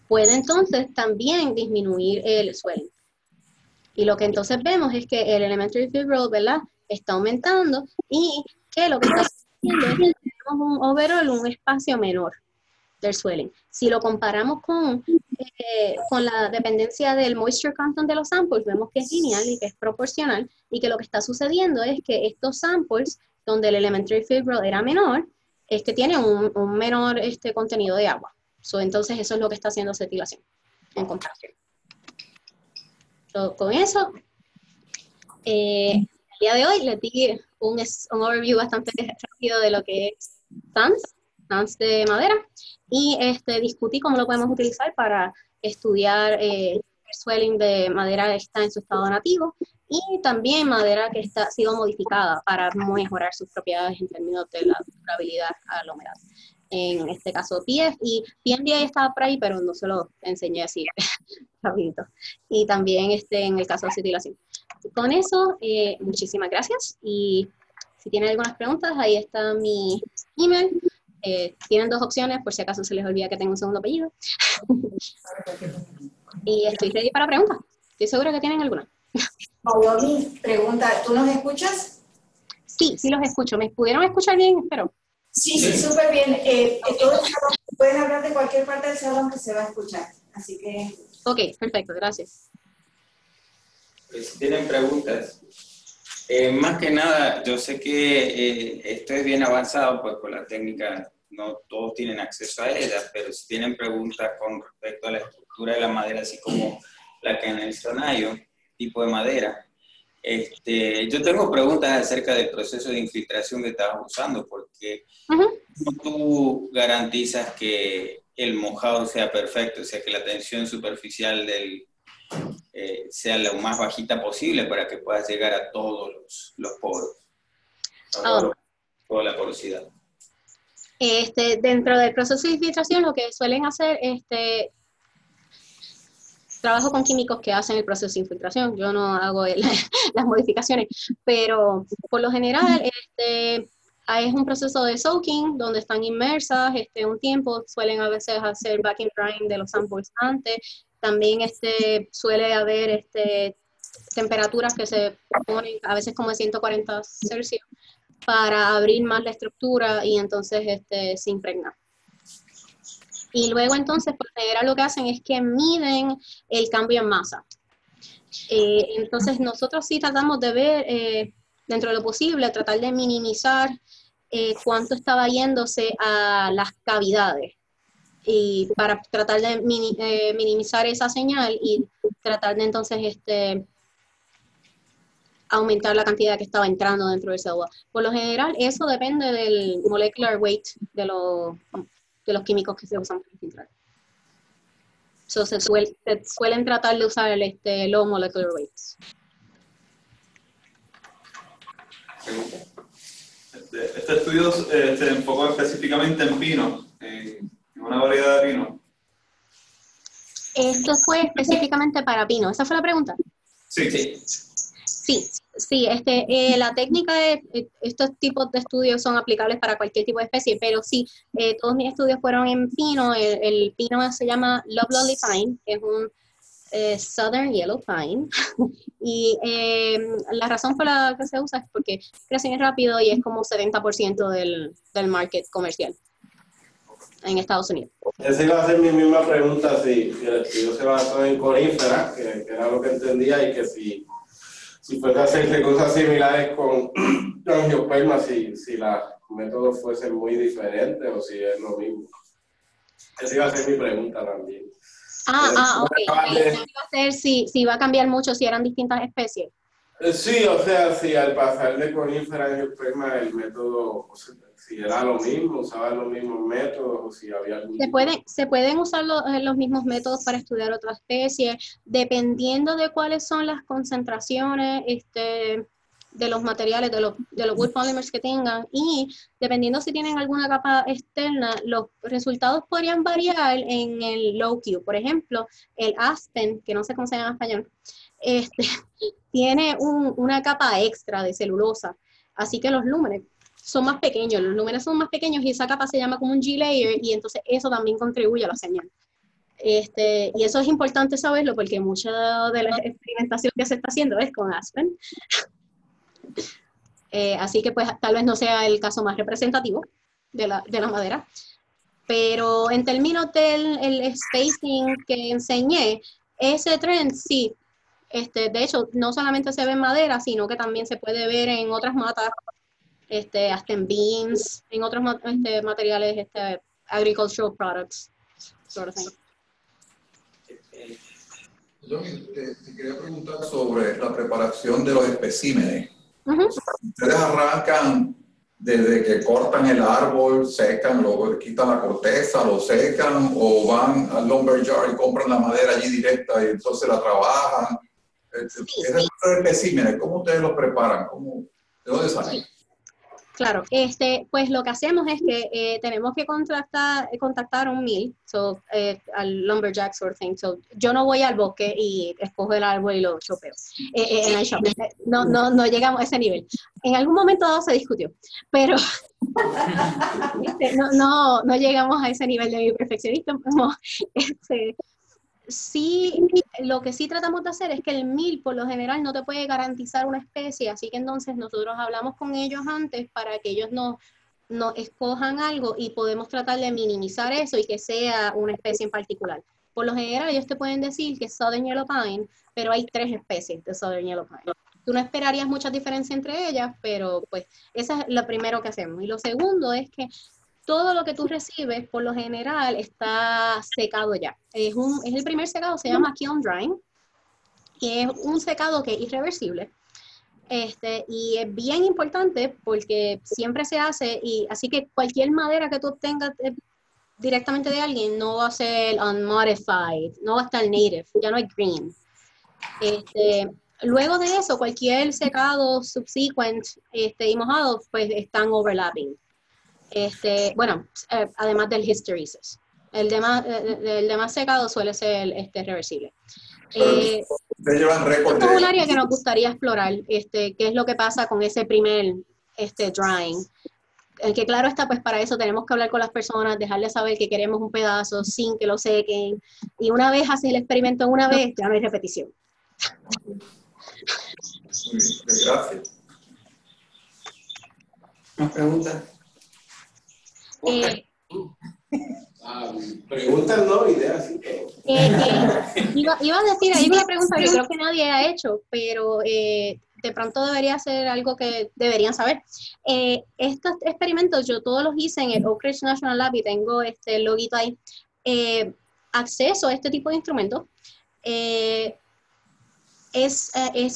puede entonces también disminuir el swelling. Y lo que entonces vemos es que el elementary fibril, ¿verdad?, está aumentando y que lo que está sucediendo es que tenemos un overall, un espacio menor del swelling. Si lo comparamos con la dependencia del moisture content de los samples, vemos que es lineal y que es proporcional, y que lo que está sucediendo es que estos samples, donde el elementary fibril era menor, tienen un menor contenido de agua. Entonces eso es lo que está haciendo acetilación en comparación. Con eso, el día de hoy les di un overview bastante rápido de lo que es SANS de madera, y discutí cómo lo podemos utilizar para estudiar swelling de madera que está en su estado nativo y también madera que ha sido modificada para mejorar sus propiedades en términos de la durabilidad a la humedad. En este caso PF, y PMDA estaba por ahí, pero no se lo enseñé así rapidito. Y también en el caso de acetilación. Con eso, muchísimas gracias, y si tienen algunas preguntas, ahí está mi email. Tienen dos opciones, por si acaso se les olvida que tengo un segundo apellido. Y estoy ready para preguntas. Estoy segura que tienen alguna. Pauloni pregunta, ¿tú nos escuchas? Sí, sí los escucho. ¿Me pudieron escuchar bien? Espero. Sí, súper bien. Todos pueden hablar de cualquier parte del salón que se va a escuchar. Así que... Ok, perfecto, gracias. Pues, si tienen preguntas. Más que nada, yo sé que esto es bien avanzado, pues con la técnica no todos tienen acceso a ella, pero si tienen preguntas con respecto a la estructura de la madera, así como la que analizó Nayo, tipo de madera, yo tengo preguntas acerca del proceso de infiltración que estabas usando, porque ¿cómo tú garantizas que el mojado sea perfecto, o sea, que la tensión superficial sea lo más bajita posible para que puedas llegar a todos los poros, a toda la porosidad? Dentro del proceso de infiltración, lo que suelen hacer, trabajo con químicos que hacen el proceso de infiltración. Yo no hago las modificaciones, pero por lo general, es un proceso de soaking donde están inmersas un tiempo. Suelen a veces hacer backing drying de los samples antes. También suele haber temperaturas que se ponen a veces como de 140 Celsius para abrir más la estructura y entonces se impregna. Y luego entonces, por general lo que hacen es que miden el cambio en masa. Entonces nosotros sí tratamos de ver, dentro de lo posible, tratar de minimizar cuánto estaba yéndose a las cavidades. Y para tratar de minimizar esa señal y tratar de entonces aumentar la cantidad que estaba entrando dentro del agua. Por lo general, eso depende del molecular weight de los químicos que se usan para filtrar. So, suelen tratar de usar low molecular weights. Este estudio se enfocó específicamente en pino, en una variedad de pino. Esto fue específicamente para pino. ¿Esa fue la pregunta? Sí. Sí, la técnica de estos tipos de estudios son aplicables para cualquier tipo de especie, pero sí, todos mis estudios fueron en pino. El pino se llama Loblolly Pine, que es un Southern Yellow Pine, y la razón por la que se usa es porque crece bien rápido y es como 70% del market comercial en Estados Unidos. Esa iba a ser mi misma pregunta, si el estudio se basó en coníferas, que era lo que entendía, y que si fuese a hacerse cosas similares con angiospermas, si los métodos fuesen muy diferentes o si es lo mismo. Esa iba a ser mi pregunta también. Ok. Iba a ser si va a cambiar mucho si eran distintas especies. Sí, o sea, si al pasar de conífera a angiosperma el método, o sea, si era lo mismo, usaban los mismos métodos o si había algún se pueden usar los mismos métodos para estudiar otras especies, dependiendo de cuáles son las concentraciones de los materiales, de los wood polymers que tengan, y dependiendo si tienen alguna capa externa, los resultados podrían variar en el low Q. Por ejemplo, el aspen, que no sé cómo se llama en español, tiene una capa extra de celulosa, así que los lúmenes son más pequeños, y esa capa se llama como un G-layer, y entonces eso también contribuye a la señal. Y eso es importante saberlo porque mucha de la experimentación que se está haciendo es con aspen. Así que pues tal vez no sea el caso más representativo de la madera, pero en términos del spacing que enseñé, ese trend sí, de hecho no solamente se ve en madera, sino que también se puede ver en otras matas, hasta en beans, en otros materiales, agricultural products, sort of thing. Yo te quería preguntar sobre la preparación de los especímenes. Ustedes arrancan desde que cortan el árbol, secan, quitan la corteza, lo secan, o van al lumberyard y compran la madera allí directa y entonces la trabajan. Ese especímenes, ¿cómo ustedes los preparan? ¿De dónde salen? Claro, pues lo que hacemos es que tenemos que contactar a un mill, al lumberjack sort of thing. So, yo no voy al bosque y escojo el árbol y lo chopeo en el shop. No llegamos a ese nivel. En algún momento dado se discutió, pero no llegamos a ese nivel de mi perfeccionismo. Sí, lo que sí tratamos de hacer es que el mill por lo general no te puede garantizar una especie, así que entonces nosotros hablamos con ellos antes para que ellos no escojan algo y podemos tratar de minimizar eso y que sea una especie en particular. Por lo general ellos te pueden decir que es Southern Yellow Pine, pero hay 3 especies de Southern Yellow Pine. Tú no esperarías mucha diferencia entre ellas, pero pues eso es lo primero que hacemos. Y lo segundo es que todo lo que tú recibes, por lo general, está secado ya. Es el primer secado, se llama kiln drying, y es un secado que es irreversible. Y es bien importante porque siempre se hace, y así que cualquier madera que tú obtengas directamente de alguien no va a ser unmodified, no va a estar native, ya no hay green. Luego de eso, cualquier secado subsequent y mojado, pues están overlapping. Además del hysteresis. El demás secado suele ser reversible. Ustedes llevan récord es un área que nos gustaría explorar, qué es lo que pasa con ese primer drying. Que claro está, pues para eso tenemos que hablar con las personas, dejarles saber que queremos un pedazo sin que lo sequen, y una vez haces el experimento una vez, ya no hay repetición. Gracias. ¿Más preguntas? Preguntas no, ideas sí. Iba a decir, hay una pregunta que creo que nadie ha hecho, pero de pronto debería ser algo que deberían saber. Estos experimentos yo todos los hice en el Oak Ridge National Lab y tengo el loguito ahí. Acceso a este tipo de instrumentos es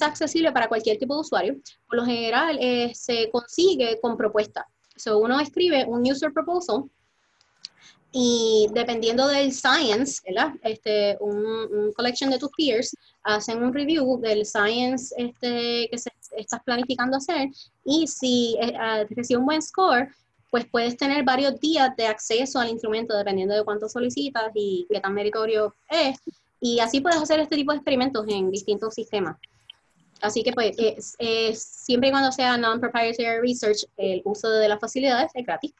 accesible para cualquier tipo de usuario. Por lo general se consigue con propuesta. So, uno escribe un user proposal y dependiendo del science, ¿verdad? Un collection de tus peers hacen un review del science que estás planificando hacer, y si recibe un buen score, pues puedes tener varios días de acceso al instrumento dependiendo de cuánto solicitas y qué tan meritorio es, y así puedes hacer este tipo de experimentos en distintos sistemas. Así que pues siempre y cuando sea non-proprietary research, el uso de las facilidades es gratis.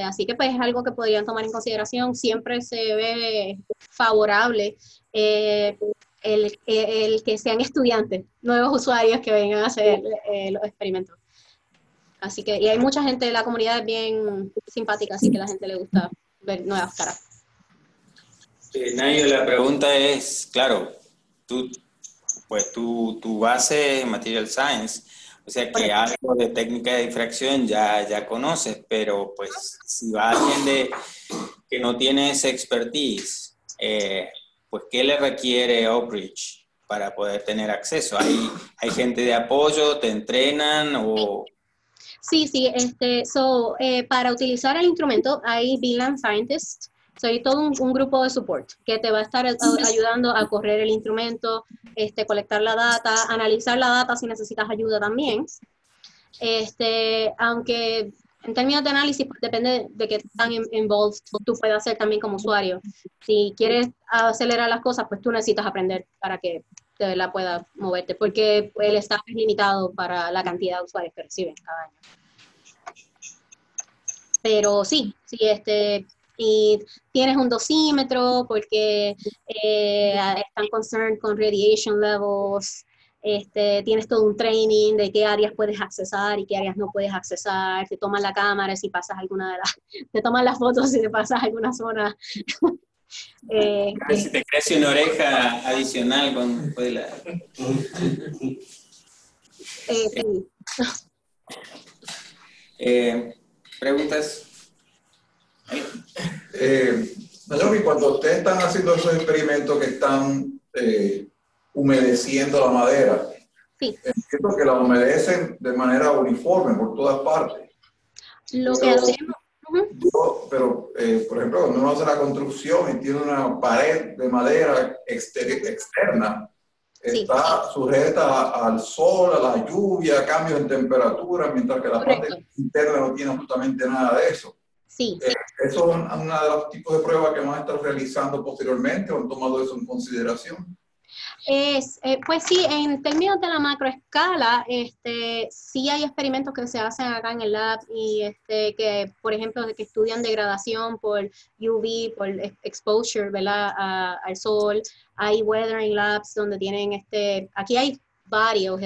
Así que pues es algo que podrían tomar en consideración. Siempre se ve favorable el que sean estudiantes, nuevos usuarios que vengan a hacer los experimentos. Así que, y hay mucha gente de la comunidad bien simpática, así que a la gente le gusta ver nuevas caras. Nayo, la pregunta es, claro, tu base en Material Science, o sea que algo de técnica de difracción ya conoces, pero pues si va alguien que no tiene esa expertise, pues ¿qué le requiere Oak Ridge para poder tener acceso? ¿Hay gente de apoyo? ¿Te entrenan? O... Sí, para utilizar el instrumento hay VLAN Scientists. Hay todo un grupo de support que te va a estar ayudando a correr el instrumento, colectar la data, analizar la data si necesitas ayuda también. Aunque en términos de análisis, pues, depende de qué tan involved tú puedas hacer también como usuario. Si quieres acelerar las cosas, pues tú necesitas aprender para que de verdad puedas moverte, porque el staff es limitado para la cantidad de usuarios que reciben cada año. Pero sí, y tienes un dosímetro porque están concerned con radiation levels, tienes todo un training de qué áreas puedes accesar y qué áreas no puedes accesar, te toman la cámara si pasas te toman las fotos si te pasas alguna zona. Si te crece una oreja adicional con ¿preguntas? Naomi, cuando ustedes están haciendo esos experimentos que están humedeciendo la madera, sí, entiendo que la humedecen de manera uniforme por todas partes. Lo que hacemos... Pero, por ejemplo, cuando uno hace la construcción y tiene una pared de madera externa, Sí. está sujeta al sol, a la lluvia, a cambios en temperatura, mientras que la Correcto. parte interna no tiene absolutamente nada de eso. Sí. ¿Eso es uno de los tipos de pruebas que van a estar realizando posteriormente o han tomado eso en consideración? Pues sí, en términos de la macroescala, sí hay experimentos que se hacen acá en el lab y que, por ejemplo, que estudian degradación por UV, por exposure, ¿verdad? Al sol. Hay weathering labs donde tienen, aquí hay varios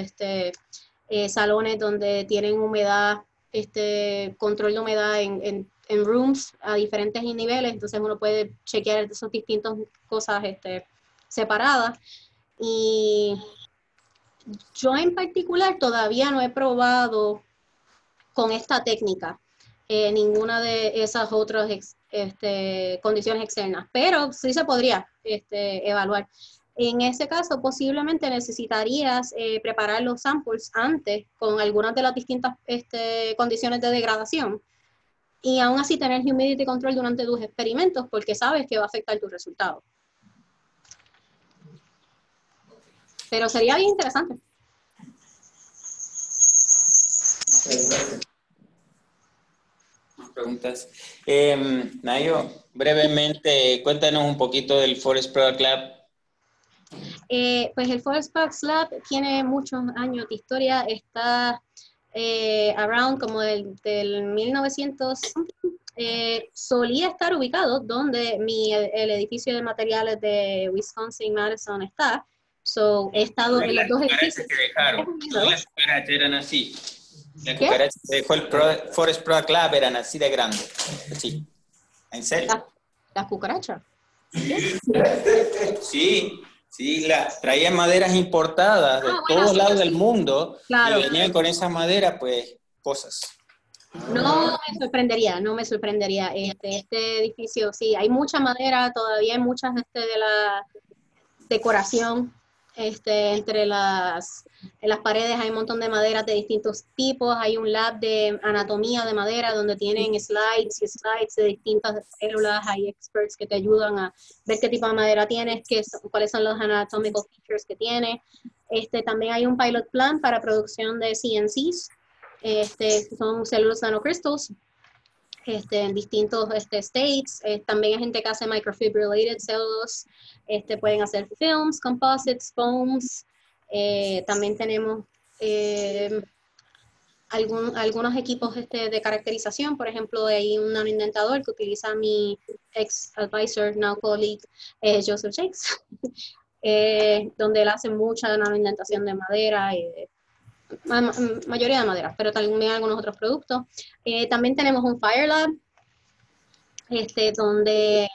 salones donde tienen humedad, control de humedad en rooms a diferentes niveles, entonces uno puede chequear esas distintas cosas separadas. Y yo en particular todavía no he probado con esta técnica ninguna de esas otras condiciones externas, pero sí se podría evaluar. En ese caso, posiblemente necesitarías preparar los samples antes con algunas de las distintas condiciones de degradación y aún así tener humidity control durante tus experimentos porque sabes que va a afectar tus resultados. Pero sería bien interesante. Preguntas. Nayo, brevemente, cuéntanos un poquito del Forest Product Lab. Pues el Forest Products Lab tiene muchos años de historia, está around como del 1900, solía estar ubicado donde el edificio de materiales de Wisconsin-Madison está. So, he estado en los dos edificios. Que dejaron. Las cucarachas eran así. La ¿Qué? cucaracha que dejó el Forest Product Lab eran así de grande. Sí. ¿En serio? ¿Las cucarachas? Sí, sí, traían maderas importadas de todos lados del mundo. Claro. Y venían con esa madera, pues, cosas. No me sorprendería. Este edificio, sí, hay mucha madera, todavía hay muchas de la decoración. Entre en las paredes hay un montón de maderas de distintos tipos, hay un lab de anatomía de madera donde tienen slides de distintas células, hay experts que te ayudan a ver qué tipo de madera tienes, cuáles son los anatomical features que tiene. También hay un pilot plan para producción de CNCs, son cellulose nanocrystals, en distintos states. También hay gente que hace microfibrillated cellulose, pueden hacer films, composites, foams. También tenemos algunos equipos de caracterización. Por ejemplo, hay un nanoindentador que utiliza mi ex advisor, now colleague, Joseph Shakes, donde él hace mucha nanoindentación de madera y mayoría de madera, pero también algunos otros productos. También tenemos un Fire Lab, donde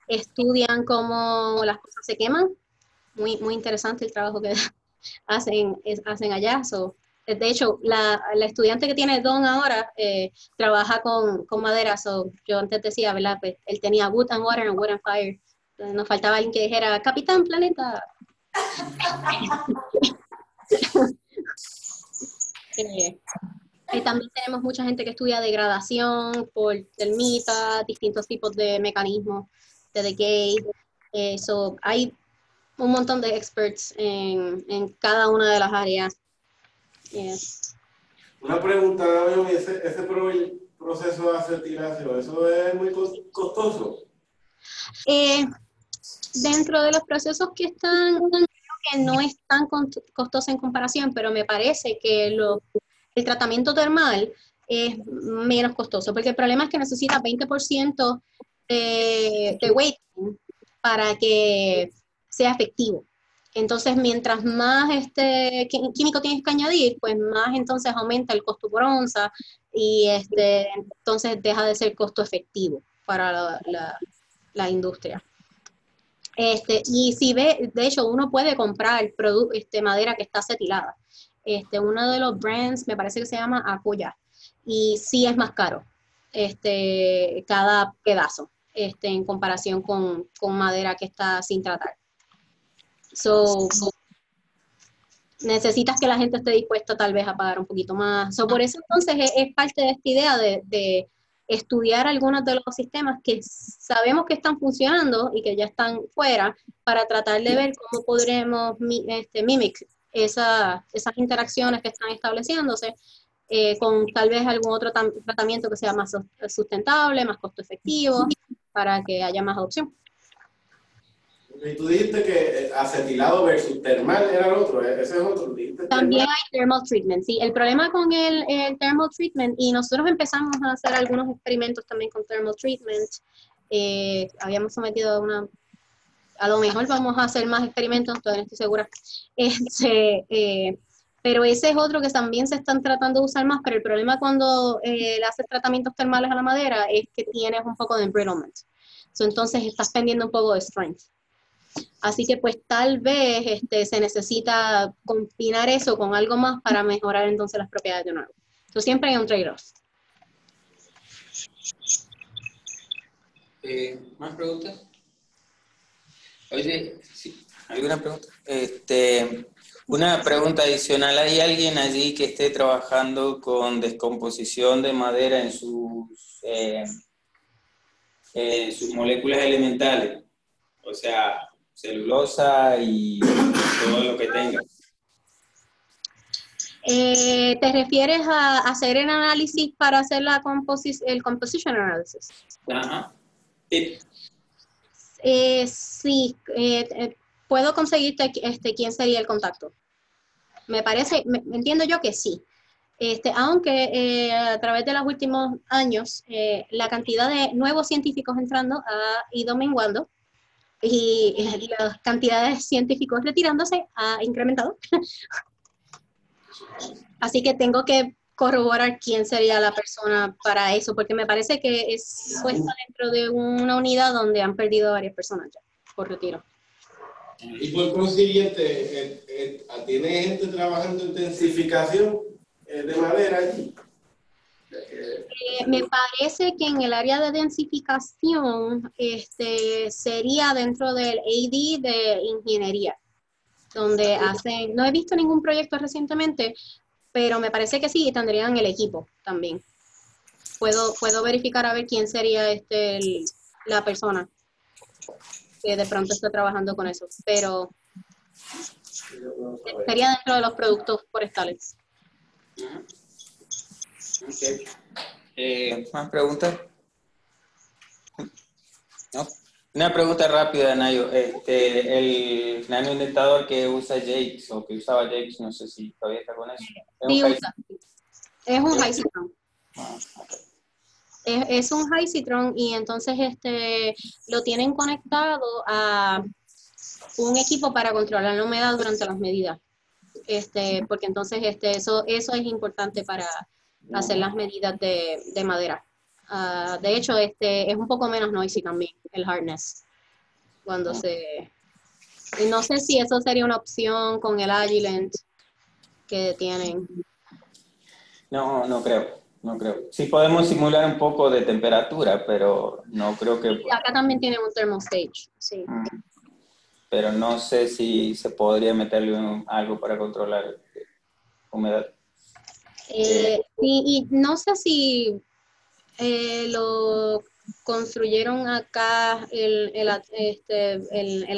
estudian cómo las cosas se queman. Muy interesante el trabajo que hacen allá. De hecho, la estudiante que tiene Don ahora trabaja con madera. Yo antes decía, ¿verdad? Pues, él tenía Wood and Water and Wood and Fire. Entonces, nos faltaba alguien que dijera, Capitán Planeta. También tenemos mucha gente que estudia degradación por termitas, distintos tipos de mecanismos de decay. Hay un montón de experts en cada una de las áreas. Una pregunta, ese proceso de acetilación, ¿eso es muy costoso? Dentro de los procesos que están, creo que no es tan costoso en comparación, pero me parece que el tratamiento termal es menos costoso, porque el problema es que necesita 20% de weighting para que sea efectivo. Entonces, mientras más químico tienes que añadir, pues más entonces aumenta el costo por onza y entonces deja de ser costo efectivo para la industria. Y si de hecho, uno puede comprar madera que está acetilada. Uno de los brands me parece que se llama Acoya, y sí es más caro cada pedazo en comparación con madera que está sin tratar. necesitas que la gente esté dispuesta tal vez a pagar un poquito más. Por eso entonces es parte de esta idea de estudiar algunos de los sistemas que sabemos que están funcionando y que ya están fuera, para tratar de ver cómo podremos mimic esas interacciones que están estableciéndose con tal vez algún otro tratamiento que sea más sustentable, más costo efectivo, para que haya más adopción. Y tú dijiste que acetilado versus termal era el otro, ese es otro. También hay thermal treatment, sí. El problema con el thermal treatment, y nosotros empezamos a hacer algunos experimentos también con thermal treatment, habíamos sometido a lo mejor vamos a hacer más experimentos, todavía no estoy segura. Pero ese es otro que también se están tratando de usar más, pero el problema cuando le haces tratamientos termales a la madera es que tienes un poco de embrittlement. Entonces estás perdiendo un poco de strength. Así que pues tal vez se necesita combinar eso con algo más para mejorar entonces las propiedades de un árbol. Entonces siempre hay un trade-off. ¿Más preguntas? Oye, sí, ¿alguna pregunta? Una pregunta adicional. ¿Hay alguien allí que esté trabajando con descomposición de madera en sus moléculas elementales? O sea, celulosa y todo lo que tenga. ¿Te refieres a hacer el análisis para hacer el composition analysis? Ajá. Sí, puedo conseguirte quién sería el contacto. Me parece, entiendo yo que sí. Aunque a través de los últimos años la cantidad de nuevos científicos entrando ha ido menguando y las cantidades de científicos retirándose ha incrementado. Así que tengo que corroborar quién sería la persona para eso, porque me parece que está dentro de una unidad donde han perdido varias personas ya por retiro. Y por consiguiente, ¿tiene gente trabajando en densificación de madera allí? Me parece que en el área de densificación sería dentro del AD de ingeniería, donde hacen, no he visto ningún proyecto recientemente, pero me parece que sí, y tendrían el equipo también. Puedo verificar a ver quién sería la persona que de pronto está trabajando con eso, pero sería dentro de los productos forestales. Okay. ¿Más preguntas? ¿No? Una pregunta rápida, Nayo. El nanoindentador que usa Jakes, o que usaba Jakes, no sé si todavía está con eso. Sí, es un High-Citron. Es un High-Citron y entonces lo tienen conectado a un equipo para controlar la humedad durante las medidas. Porque entonces eso es importante para hacer las medidas de madera. De hecho, es un poco menos noisy también, el hardness. No sé si eso sería una opción con el Agilent que tienen. No creo. Sí podemos simular un poco de temperatura, pero no creo que... Y acá también tienen un thermostage, sí. Pero no sé si se podría meterle algo para controlar humedad. Y no sé si lo construyeron acá el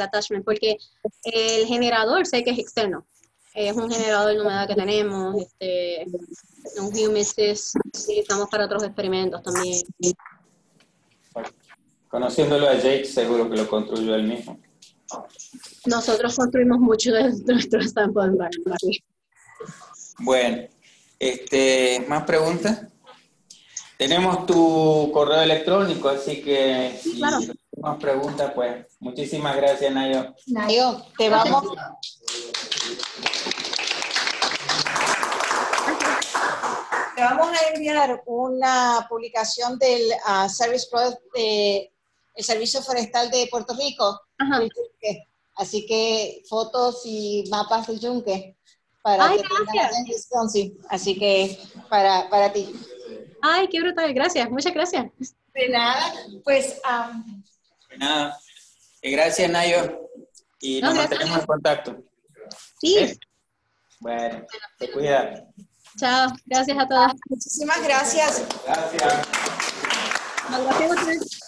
attachment, porque el generador sé que es externo. Es un generador de humedad que tenemos, un Humesys, utilizamos para otros experimentos también. Conociéndolo a Jake, seguro que lo construyó él mismo. Nosotros construimos mucho de nuestro sample environment. Bueno, ¿más preguntas? Tenemos tu correo electrónico, así que si claro. más preguntas, pues muchísimas gracias, Nayo. Nayo, te vamos a enviar una publicación del Service Product, el Servicio Forestal de Puerto Rico. Ajá. Así que fotos y mapas del yunque para que tengas en Wisconsin. Así que para ti. Ay, qué brutal, gracias, muchas gracias. De nada, pues... De nada. Gracias, Nayo. Y nos mantenemos en contacto. Sí. Bueno, te cuida. Chao, gracias a todos. Muchísimas gracias. Gracias. Gracias a ustedes.